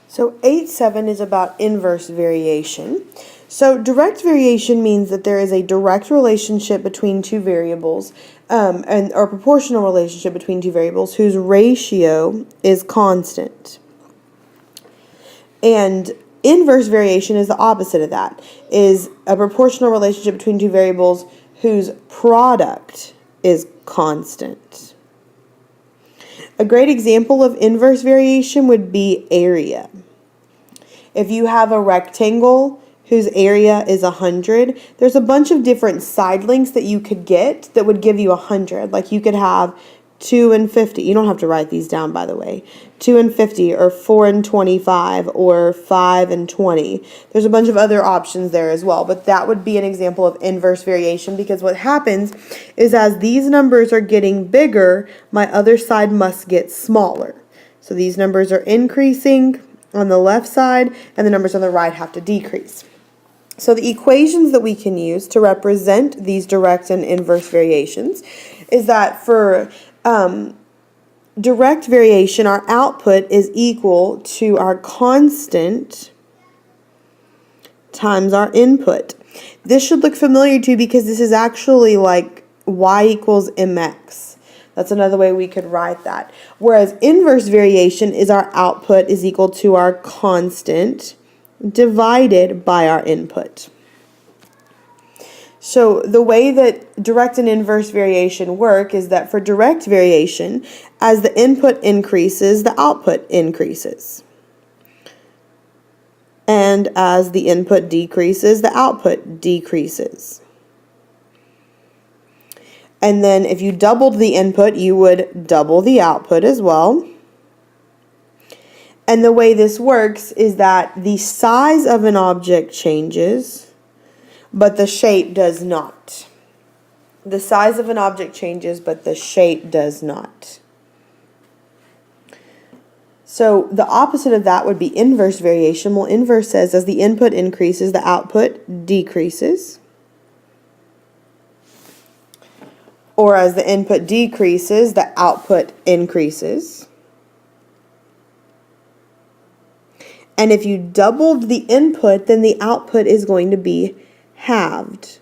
So 8.7 is about inverse variation. So direct variation means that there is a direct relationship between two variables, or proportional relationship between two variables whose ratio is constant. And inverse variation is the opposite of that, is a proportional relationship between two variables whose product is constant. A great example of inverse variation would be area. If you have a rectangle whose area is 100, there's a bunch of different side lengths that you could get that would give you 100. Like you could have 2 and 50. You don't have to write these down, by the way. 2 and 50, or 4 and 25, or 5 and 20. There's a bunch of other options there as well, but that would be an example of inverse variation, because what happens is as these numbers are getting bigger, my other side must get smaller. So these numbers are increasing on the left side, and the numbers on the right have to decrease. So the equations that we can use to represent these direct and inverse variations is that for direct variation, our output is equal to our constant times our input. This should look familiar to you because this is actually like y equals mx. That's another way we could write that. Whereas inverse variation is our output is equal to our constant divided by our input. So the way that direct and inverse variation work is that for direct variation, as the input increases, the output increases. And as the input decreases, the output decreases. And then if you doubled the input, you would double the output as well. And the way this works is that the size of an object changes, but the shape does not. The size of an object changes, but the shape does not. So the opposite of that would be inverse variation. Well, inverse says as the input increases, the output decreases. Or as the input decreases, the output increases. And if you doubled the input, then the output is going to be halved.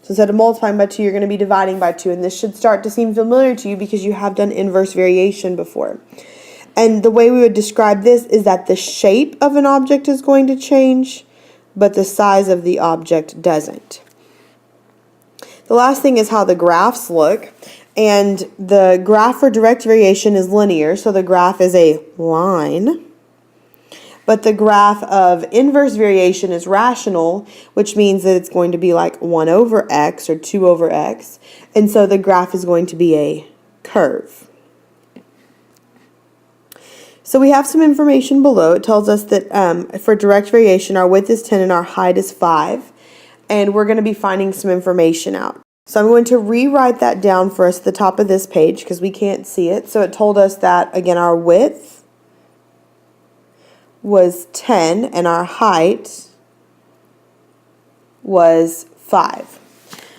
So instead of multiplying by 2, you're going to be dividing by 2. And this should start to seem familiar to you because you have done inverse variation before. And the way we would describe this is that the shape of an object is going to change, but the size of the object doesn't. The last thing is how the graphs look. And the graph for direct variation is linear, so the graph is a line. But the graph of inverse variation is rational, which means that it's going to be like 1 over x or 2 over x. And so the graph is going to be a curve. So we have some information below. It tells us that for direct variation, our width is 10 and our height is 5. And we're going to be finding some information out. So I'm going to rewrite that down for us at the top of this page because we can't see it. So it told us that, again, our width was 10 and our height was 5.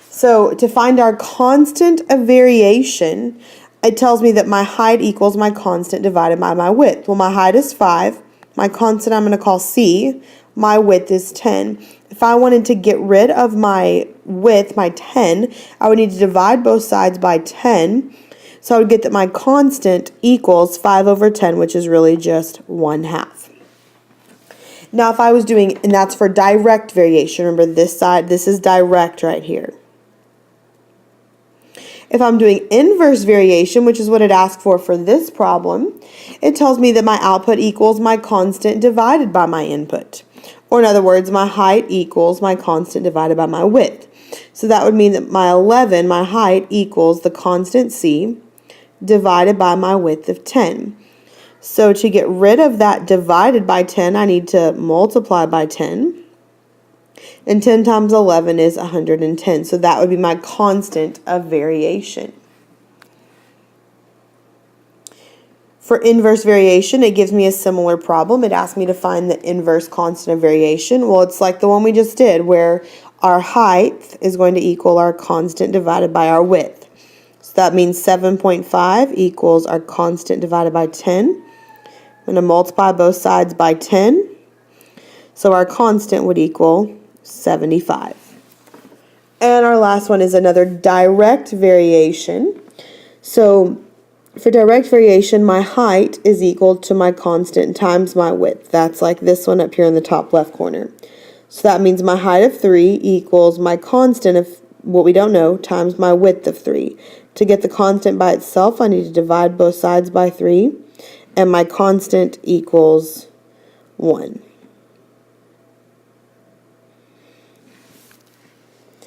So to find our constant of variation, it tells me that my height equals my constant divided by my width. Well, my height is 5. My constant I'm going to call c. My width is 10. If I wanted to get rid of my width, my 10, I would need to divide both sides by 10. So I would get that my constant equals 5 over 10, which is really just 1/2. Now if I was doing, and that's for direct variation, remember this side, this is direct right here. If I'm doing inverse variation, which is what it asked for this problem, it tells me that my output equals my constant divided by my input. Or in other words, my height equals my constant divided by my width. So that would mean that my 11, my height, equals the constant c divided by my width of 10. So to get rid of that divided by 10, I need to multiply by 10. And 10 times 11 is 110. So that would be my constant of variation. For inverse variation, it gives me a similar problem. It asks me to find the inverse constant of variation. Well, it's like the one we just did, where our height is going to equal our constant divided by our width. So that means 7.5 equals our constant divided by 10, I'm going to multiply both sides by 10. So our constant would equal 75. And our last one is another direct variation. So for direct variation, my height is equal to my constant times my width. That's like this one up here in the top left corner. So that means my height of 3 equals my constant of what we don't know times my width of 3. To get the constant by itself, I need to divide both sides by 3. And my constant equals 1.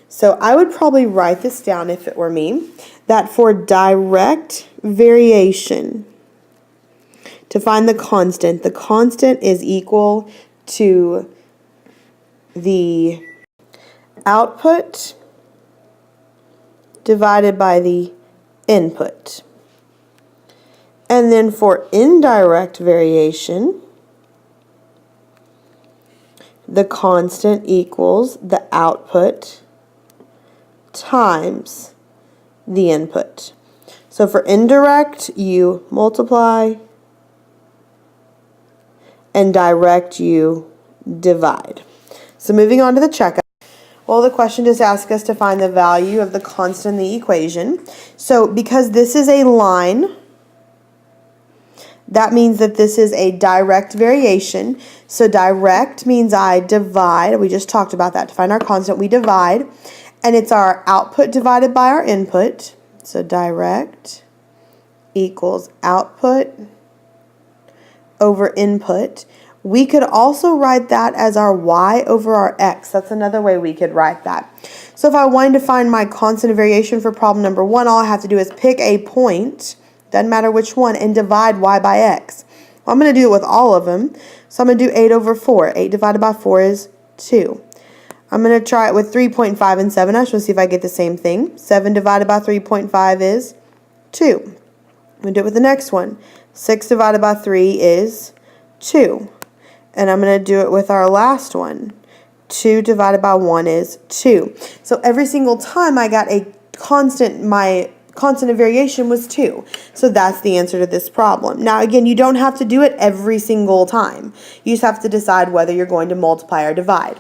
So I would probably write this down if it were me, that for direct variation, to find the constant is equal to the output divided by the input. And then for indirect variation, the constant equals the output times the input. So for indirect, you multiply, and direct, you divide. So moving on to the checkout. Well, the question just asks us to find the value of the constant in the equation. So because this is a line, that means that this is a direct variation. So direct means I divide. We just talked about that. To find our constant, we divide. And it's our output divided by our input. So direct equals output over input. We could also write that as our y over our x. That's another way we could write that. So if I wanted to find my constant of variation for problem number 1, all I have to do is pick a point, doesn't matter which one, and divide y by x. Well, I'm going to do it with all of them. So I'm going to do 8 over 4. 8 divided by 4 is 2. I'm going to try it with 3.5 and 7. I just want to see if I get the same thing. 7 divided by 3.5 is 2. I'm going to do it with the next one. 6 divided by 3 is 2. And I'm going to do it with our last one. 2 divided by 1 is 2. So every single time I got a constant, my constant of variation was 2. So that's the answer to this problem. Now again, you don't have to do it every single time. You just have to decide whether you're going to multiply or divide.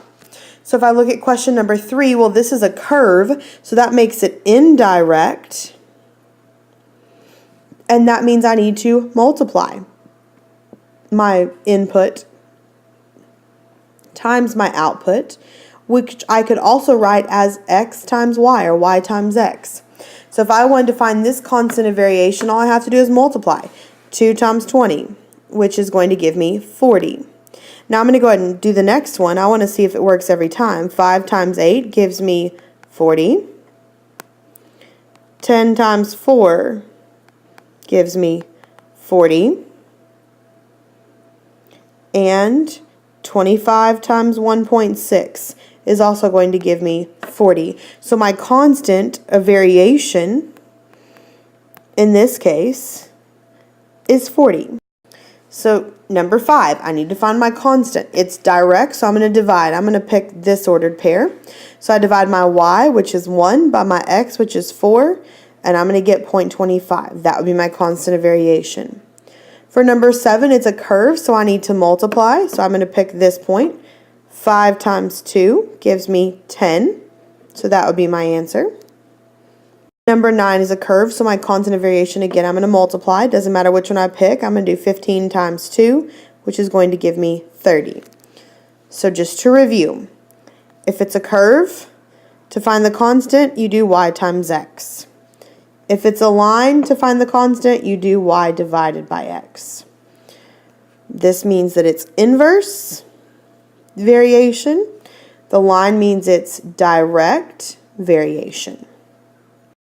So if I look at question number 3, well, this is a curve, so that makes it indirect. And that means I need to multiply my input times my output, which I could also write as x times y or y times x. So if I wanted to find this constant of variation, all I have to do is multiply. 2 times 20, which is going to give me 40. Now I'm going to go ahead and do the next one. I want to see if it works every time. 5 times 8 gives me 40. 10 times 4 gives me 40. And 25 times 1.6 is also going to give me 40. So my constant of variation in this case is 40. So number 5, I need to find my constant. It's direct, so I'm going to divide. I'm going to pick this ordered pair. So I divide my y, which is 1, by my x, which is 4, and I'm going to get 0.25. That would be my constant of variation. For number 7, it's a curve, so I need to multiply. So I'm going to pick this point. 5 times 2 gives me 10. So that would be my answer. Number 9 is a curve, so my constant of variation, again, I'm going to multiply. Doesn't matter which one I pick. I'm going to do 15 times 2, which is going to give me 30. So just to review, if it's a curve, to find the constant, you do y times x. If it's a line, to find the constant, you do y divided by x. This means that it's inverse variation. The line means it's direct variation.